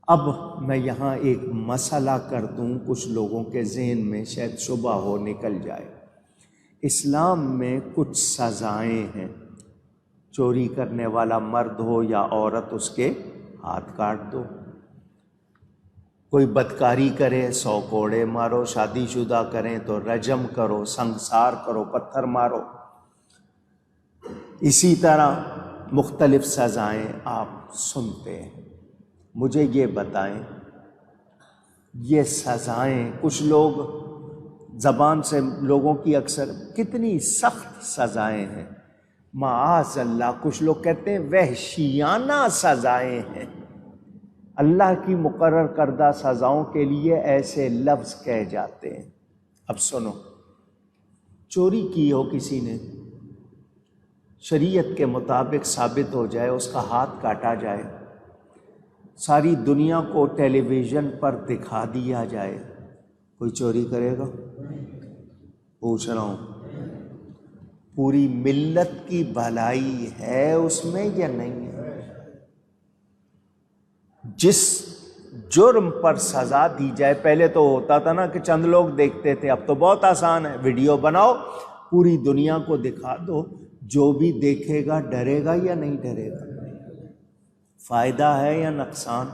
اب میں یہاں ایک مسئلہ کر دوں، کچھ لوگوں کے ذہن میں شاید شبہ ہو نکل جائے۔ اسلام میں کچھ سزائیں ہیں، چوری کرنے والا مرد ہو یا عورت اس کے ہاتھ کاٹ دو، کوئی بدکاری کرے 100 کوڑے مارو، شادی شدہ کریں تو رجم کرو، سنگسار کرو، پتھر مارو۔ اسی طرح مختلف سزائیں آپ سنتے ہیں۔ مجھے یہ بتائیں، یہ سزائیں کچھ لوگ زبان سے لوگوں کی اکثر کتنی سخت سزائیں ہیں، معاذ اللہ کچھ لوگ کہتے ہیں وحشیانہ سزائیں ہیں۔ اللہ کی مقرر کردہ سزاؤں کے لیے ایسے لفظ کہے جاتے ہیں۔ اب سنو، چوری کی ہو کسی نے، شریعت کے مطابق ثابت ہو جائے، اس کا ہاتھ کاٹا جائے، ساری دنیا کو ٹیلی ویژن پر دکھا دیا جائے، کوئی چوری کرے گا؟ پوچھ رہا ہوں، پوری ملت کی بھلائی ہے اس میں یا نہیں ہے؟ جس جرم پر سزا دی جائے، پہلے تو ہوتا تھا نا کہ چند لوگ دیکھتے تھے، اب تو بہت آسان ہے، ویڈیو بناؤ پوری دنیا کو دکھا دو، جو بھی دیکھے گا ڈرے گا یا نہیں ڈرے گا؟ فائدہ ہے یا نقصان؟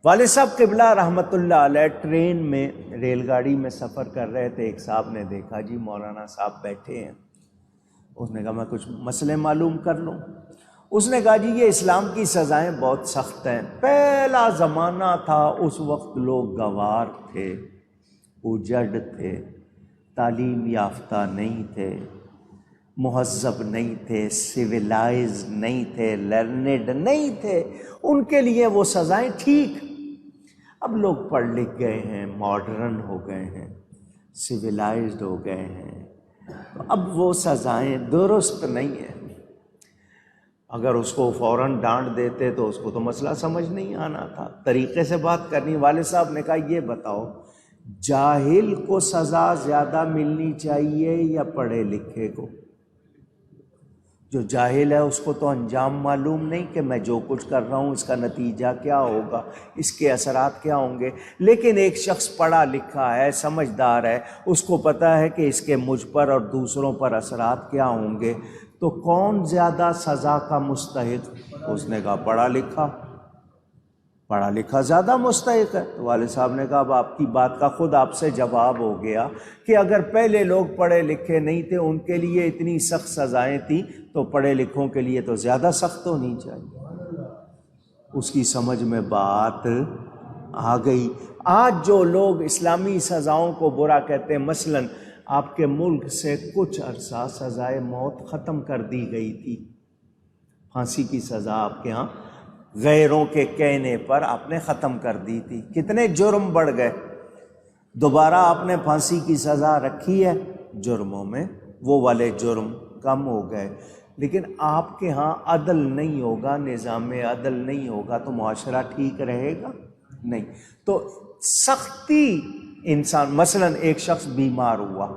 والد صاحب قبلہ رحمۃ اللہ علیہ ٹرین میں ریل گاڑی میں سفر کر رہے تھے، ایک صاحب نے دیکھا جی مولانا صاحب بیٹھے ہیں، اس نے کہا میں کچھ مسئلے معلوم کر لوں۔ اس نے کہا جی یہ اسلام کی سزائیں بہت سخت ہیں، پہلا زمانہ تھا، اس وقت لوگ گوار تھے، اجڑ تھے، تعلیم یافتہ نہیں تھے، مہذب نہیں تھے، سویلائز نہیں تھے، لرنڈ نہیں تھے، ان کے لیے وہ سزائیں ٹھیک۔ اب لوگ پڑھ لکھ گئے ہیں، ماڈرن ہو گئے ہیں، سویلائزڈ ہو گئے ہیں، اب وہ سزائیں درست نہیں ہیں۔ اگر اس کو فوراً ڈانٹ دیتے تو اس کو تو مسئلہ سمجھ نہیں آنا تھا، طریقے سے بات کرنی۔ والد صاحب نے کہا یہ بتاؤ، جاہل کو سزا زیادہ ملنی چاہیے یا پڑھے لکھے کو؟ جو جاہل ہے اس کو تو انجام معلوم نہیں کہ میں جو کچھ کر رہا ہوں اس کا نتیجہ کیا ہوگا، اس کے اثرات کیا ہوں گے، لیکن ایک شخص پڑھا لکھا ہے، سمجھدار ہے، اس کو پتہ ہے کہ اس کے مجھ پر اور دوسروں پر اثرات کیا ہوں گے، تو کون زیادہ سزا کا مستحق؟ اس نے کہا پڑھا لکھا، پڑھا لکھا زیادہ مستحق ہے۔ تو والد صاحب نے کہا اب آپ کی بات کا خود آپ سے جواب ہو گیا کہ اگر پہلے لوگ پڑھے لکھے نہیں تھے، ان کے لیے اتنی سخت سزائیں تھیں، تو پڑھے لکھوں کے لیے تو زیادہ سخت ہونی چاہیے۔ اس کی سمجھ میں بات آ گئی۔ آج جو لوگ اسلامی سزاؤں کو برا کہتے ہیں، مثلاً آپ کے ملک سے کچھ عرصہ سزائے موت ختم کر دی گئی تھی، پھانسی کی سزا آپ کے ہاں غیروں کے کہنے پر آپ نے ختم کر دی تھی، کتنے جرم بڑھ گئے، دوبارہ آپ نے پھانسی کی سزا رکھی ہے، جرموں میں وہ والے جرم کم ہو گئے، لیکن آپ کے ہاں عدل نہیں ہوگا، نظام عدل نہیں ہوگا تو معاشرہ ٹھیک رہے گا نہیں۔ تو سختی انسان، مثلاً ایک شخص بیمار ہوا،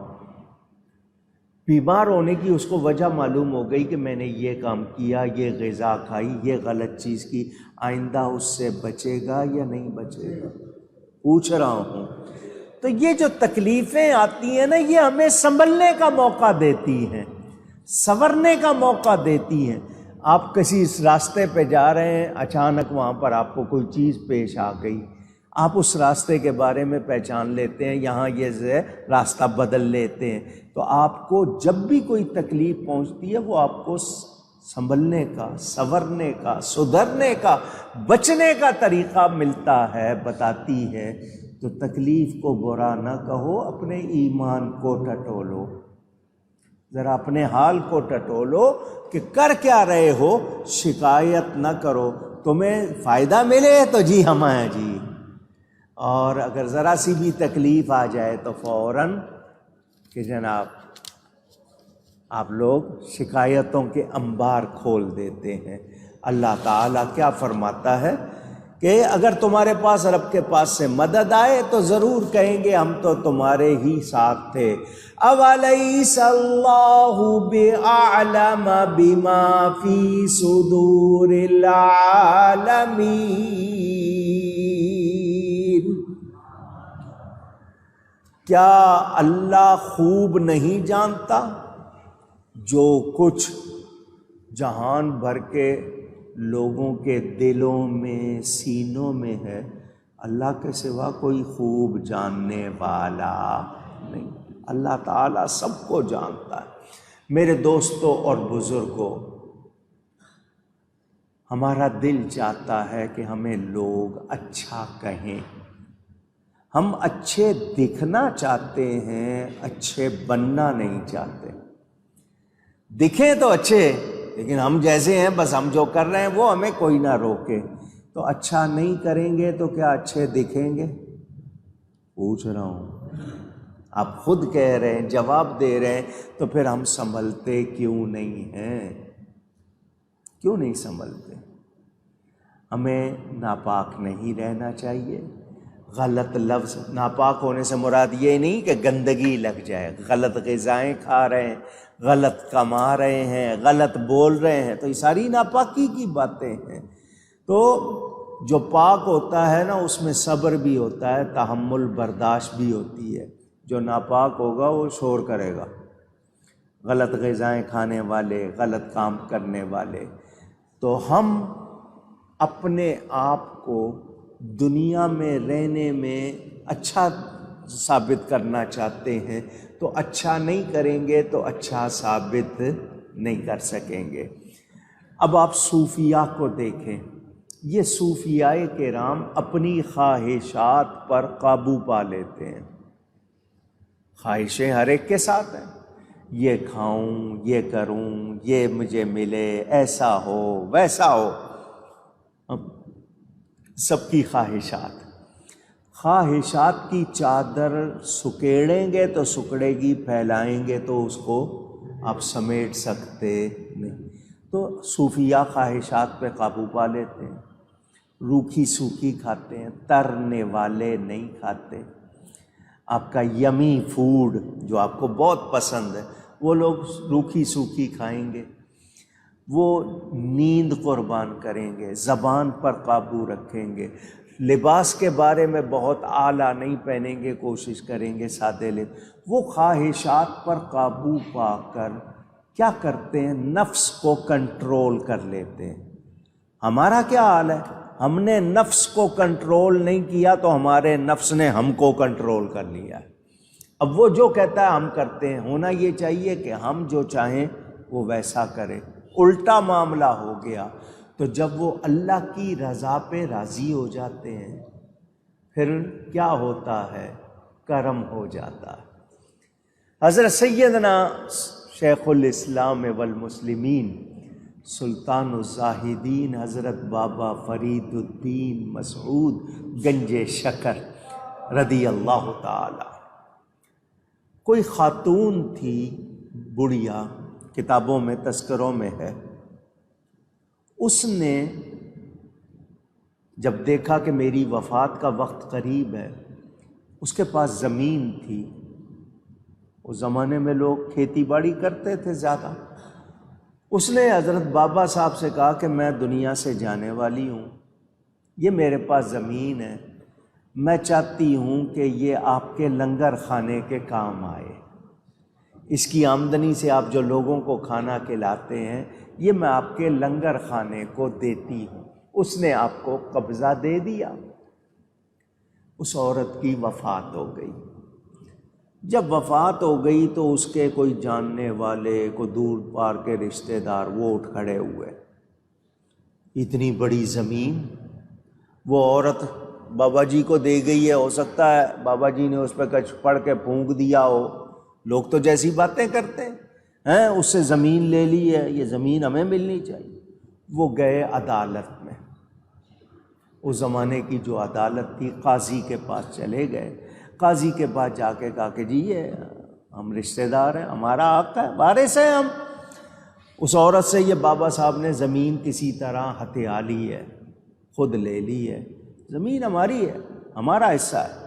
بیمار ہونے کی اس کو وجہ معلوم ہو گئی کہ میں نے یہ کام کیا، یہ غذا کھائی، یہ غلط چیز کی، آئندہ اس سے بچے گا یا نہیں بچے گا؟ پوچھ رہا ہوں۔ تو یہ جو تکلیفیں آتی ہیں نا، یہ ہمیں سنبھلنے کا موقع دیتی ہیں، سنورنے کا موقع دیتی ہیں۔ آپ کسی اس راستے پہ جا رہے ہیں، اچانک وہاں پر آپ کو کوئی چیز پیش آ گئی، آپ اس راستے کے بارے میں پہچان لیتے ہیں، یہاں یہ راستہ بدل لیتے ہیں، تو آپ کو جب بھی کوئی تکلیف پہنچتی ہے وہ آپ کو سنبھلنے کا، سنورنے کا، سدھرنے کا، بچنے کا طریقہ ملتا ہے، بتاتی ہے۔ تو تکلیف کو برا نہ کہو، اپنے ایمان کو ٹٹولو، ذرا اپنے حال کو ٹٹولو کہ کر کیا رہے ہو، شکایت نہ کرو، تمہیں فائدہ ملے تو جی ہم ہیں جی، اور اگر ذرا سی بھی تکلیف آ جائے تو فوراً کہ جناب آپ لوگ شکایتوں کے انبار کھول دیتے ہیں۔ اللہ تعالیٰ کیا فرماتا ہے کہ اگر تمہارے پاس رب کے پاس سے مدد آئے تو ضرور کہیں گے ہم تو تمہارے ہی ساتھ تھے۔ اولیس اللہ بِأَعْلَمَ بِمَا فِي صُدُورِ الْعَالَمِينَ، کیا اللہ خوب نہیں جانتا جو کچھ جہان بھر کے لوگوں کے دلوں میں سینوں میں ہے؟ اللہ کے سوا کوئی خوب جاننے والا نہیں، اللہ تعالیٰ سب کو جانتا ہے۔ میرے دوستوں اور بزرگوں، ہمارا دل چاہتا ہے کہ ہمیں لوگ اچھا کہیں، ہم اچھے دکھنا چاہتے ہیں، اچھے بننا نہیں چاہتے۔ دکھیں تو اچھے، لیکن ہم جیسے ہیں بس ہم جو کر رہے ہیں وہ ہمیں کوئی نہ روکے۔ تو اچھا نہیں کریں گے تو کیا اچھے دکھیں گے؟ پوچھ رہا ہوں، آپ خود کہہ رہے ہیں، جواب دے رہے ہیں، تو پھر ہم سنبھلتے کیوں نہیں ہیں؟ کیوں نہیں سنبھلتے؟ ہمیں ناپاک نہیں رہنا چاہیے۔ غلط لفظ، ناپاک ہونے سے مراد یہ نہیں کہ گندگی لگ جائے، غلط غذائیں کھا رہے ہیں، غلط کما رہے ہیں، غلط بول رہے ہیں، تو یہ ساری ناپاکی کی باتیں ہیں۔ تو جو پاک ہوتا ہے نا، اس میں صبر بھی ہوتا ہے، تحمل برداشت بھی ہوتی ہے۔ جو ناپاک ہوگا وہ شور کرے گا، غلط غذائیں کھانے والے، غلط کام کرنے والے۔ تو ہم اپنے آپ کو دنیا میں رہنے میں اچھا ثابت کرنا چاہتے ہیں، تو اچھا نہیں کریں گے تو اچھا ثابت نہیں کر سکیں گے۔ اب آپ صوفیاء کو دیکھیں، یہ صوفیاء کرام اپنی خواہشات پر قابو پا لیتے ہیں۔ خواہشیں ہر ایک کے ساتھ ہیں، یہ کھاؤں، یہ کروں، یہ مجھے ملے، ایسا ہو ویسا ہو، سب کی خواہشات کی چادر سکیڑیں گے تو سکڑے گی، پھیلائیں گے تو اس کو آپ سمیٹ سکتے نہیں۔ تو صوفیاء خواہشات پہ قابو پا لیتے ہیں، روکھی سوکھی کھاتے ہیں، ترنے والے نہیں کھاتے۔ آپ کا یمی فوڈ جو آپ کو بہت پسند ہے وہ لوگ روکھی سوکھی کھائیں گے، وہ نیند قربان کریں گے، زبان پر قابو رکھیں گے، لباس کے بارے میں بہت اعلیٰ نہیں پہنیں گے، کوشش کریں گے سادے وہ خواہشات پر قابو پا کر کیا کرتے ہیں؟ نفس کو کنٹرول کر لیتے ہیں۔ ہمارا کیا حال ہے؟ ہم نے نفس کو کنٹرول نہیں کیا تو ہمارے نفس نے ہم کو کنٹرول کر لیا ہے۔ اب وہ جو کہتا ہے ہم کرتے ہیں۔ ہونا یہ چاہیے کہ ہم جو چاہیں وہ ویسا کریں۔ الٹا معاملہ ہو گیا تو جب وہ اللہ کی رضا پہ راضی ہو جاتے ہیں پھر کیا ہوتا ہے؟ کرم ہو جاتا ہے۔ حضرت سیدنا شیخ الاسلام والمسلمین سلطان الزاہدین حضرت بابا فرید الدین مسعود گنج شکر رضی اللہ تعالی، کوئی خاتون تھی بڑھیا، کتابوں میں تذکروں میں ہے، اس نے جب دیکھا کہ میری وفات کا وقت قریب ہے، اس کے پاس زمین تھی، اس زمانے میں لوگ کھیتی باڑی کرتے تھے زیادہ، اس نے حضرت بابا صاحب سے کہا کہ میں دنیا سے جانے والی ہوں، یہ میرے پاس زمین ہے، میں چاہتی ہوں کہ یہ آپ کے لنگر خانے کے کام آئے، اس کی آمدنی سے آپ جو لوگوں کو کھانا کھلاتے ہیں یہ میں آپ کے لنگر خانے کو دیتی ہوں۔ اس نے آپ کو قبضہ دے دیا۔ اس عورت کی وفات ہو گئی۔ جب وفات ہو گئی تو اس کے کوئی جاننے والے، کوئی دور پار کے رشتہ دار وہ اٹھ کھڑے ہوئے، اتنی بڑی زمین وہ عورت بابا جی کو دے گئی ہے، ہو سکتا ہے بابا جی نے اس پہ کچھ پڑھ کے پھونک دیا ہو، لوگ تو جیسی باتیں کرتے ہیں، اس سے زمین لے لی ہے، یہ زمین ہمیں ملنی چاہیے۔ وہ گئے عدالت میں، اس زمانے کی جو عدالت تھی، قاضی کے پاس چلے گئے، قاضی کے پاس جا کے کہا کہ جی یہ ہم رشتہ دار ہیں، ہمارا حق ہے، وارث ہیں ہم۔ اس عورت سے یہ بابا صاحب نے زمین کسی طرح ہتھیا لی ہے، خود لے لی ہے، زمین ہماری ہے، ہمارا حصہ ہے۔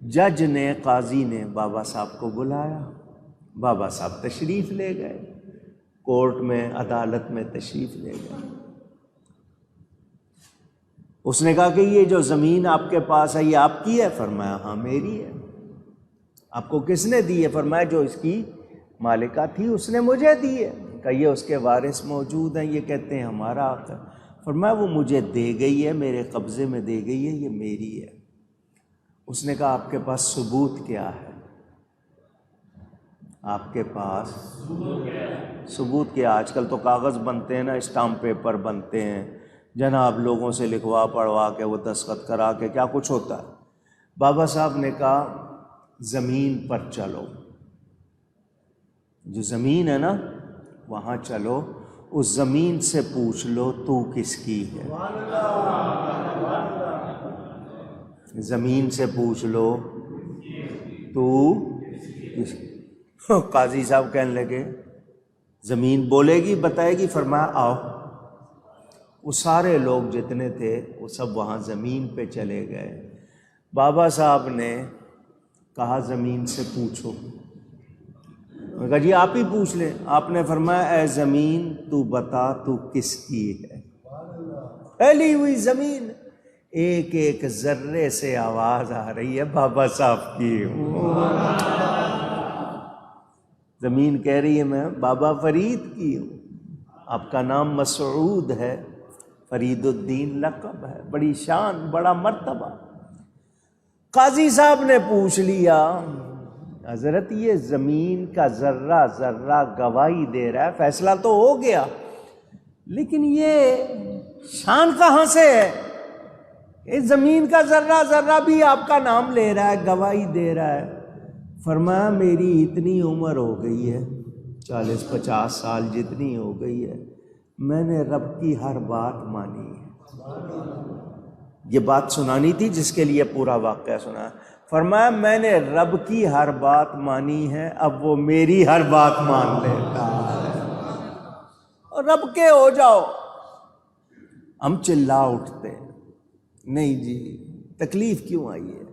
جج نے، قاضی نے بابا صاحب کو بلایا، بابا صاحب تشریف لے گئے، کورٹ میں، عدالت میں تشریف لے گئے۔ اس نے کہا کہ یہ جو زمین آپ کے پاس ہے یہ آپ کی ہے؟ فرمایا ہاں میری ہے۔ آپ کو کس نے دی ہے؟ فرمایا جو اس کی مالکہ تھی اس نے مجھے دی ہے۔ کہیے اس کے وارث موجود ہیں؟ یہ کہتے ہیں ہمارا حق ہے۔ فرمایا وہ مجھے دے گئی ہے، میرے قبضے میں دے گئی ہے، یہ میری ہے۔ اس نے کہا آپ کے پاس ثبوت کیا ہے؟ آپ کے پاس ثبوت کیا؟ آج کل تو کاغذ بنتے ہیں نا، اسٹامپ پیپر بنتے ہیں، جناب لوگوں سے لکھوا پڑھوا کے وہ دستخط کرا کے کیا کچھ ہوتا ہے۔ بابا صاحب نے کہا زمین پر چلو، جو زمین ہے نا وہاں چلو، اس زمین سے پوچھ لو تو کس کی ہے۔ زمین سے پوچھ لو تو کس کی۔ قاضی صاحب کہنے لگے زمین بولے گی بتائے گی؟ فرمایا آؤ۔ وہ سارے لوگ جتنے تھے وہ سب وہاں زمین پہ چلے گئے۔ بابا صاحب نے کہا زمین سے پوچھو۔ میں کہا جی آپ ہی پوچھ لیں۔ آپ نے فرمایا اے زمین تو بتا تو کس کی ہے؟ پھیلی ہوئی زمین، ایک ایک ذرے سے آواز آ رہی ہے بابا صاحب کی۔ زمین کہہ رہی ہے میں بابا فرید کی ہوں، آپ کا نام مسعود ہے، فرید الدین لقب ہے، بڑی شان، بڑا مرتبہ۔ قاضی صاحب نے پوچھ لیا حضرت یہ زمین کا ذرہ ذرہ گواہی دے رہا ہے، فیصلہ تو ہو گیا، لیکن یہ شان کہاں سے ہے؟ اس زمین کا ذرہ ذرہ بھی آپ کا نام لے رہا ہے، گواہی دے رہا ہے۔ فرمایا میری اتنی عمر ہو گئی ہے، 40-50 سال جتنی ہو گئی ہے، میں نے رب کی ہر بات مانی ہے۔ یہ بات سنانی تھی جس کے لیے پورا واقعہ سنا۔ فرمایا میں نے رب کی ہر بات مانی ہے، اب وہ میری ہر بات مان لیتا ہے، اور رب کے ہو جاؤ۔ ہم چلا اٹھتے نہیں جی، تکلیف کیوں آئی ہے،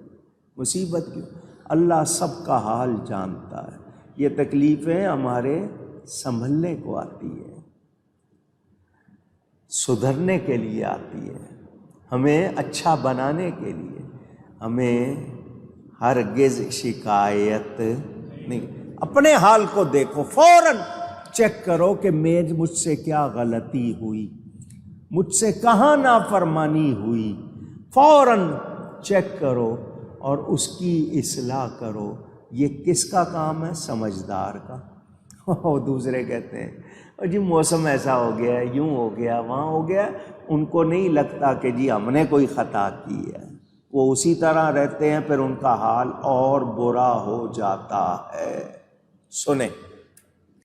مصیبت کیوں؟ اللہ سب کا حال جانتا ہے۔ یہ تکلیفیں ہمارے سنبھلنے کو آتی ہے، سدھرنے کے لیے آتی ہے، ہمیں اچھا بنانے کے لیے۔ ہمیں ہرگز شکایت نہیں۔ اپنے حال کو دیکھو، فوراً چیک کرو کہ مجھ سے کیا غلطی ہوئی، مجھ سے کہاں نافرمانی ہوئی، فوراً چیک کرو اور اس کی اصلاح کرو۔ یہ کس کا کام ہے؟ سمجھدار کا۔ دوسرے کہتے ہیں جی موسم ایسا ہو گیا ہے، یوں ہو گیا، وہاں ہو گیا، ان کو نہیں لگتا کہ جی ہم نے کوئی خطا کی ہے، وہ اسی طرح رہتے ہیں، پھر ان کا حال اور برا ہو جاتا ہے۔ سنیں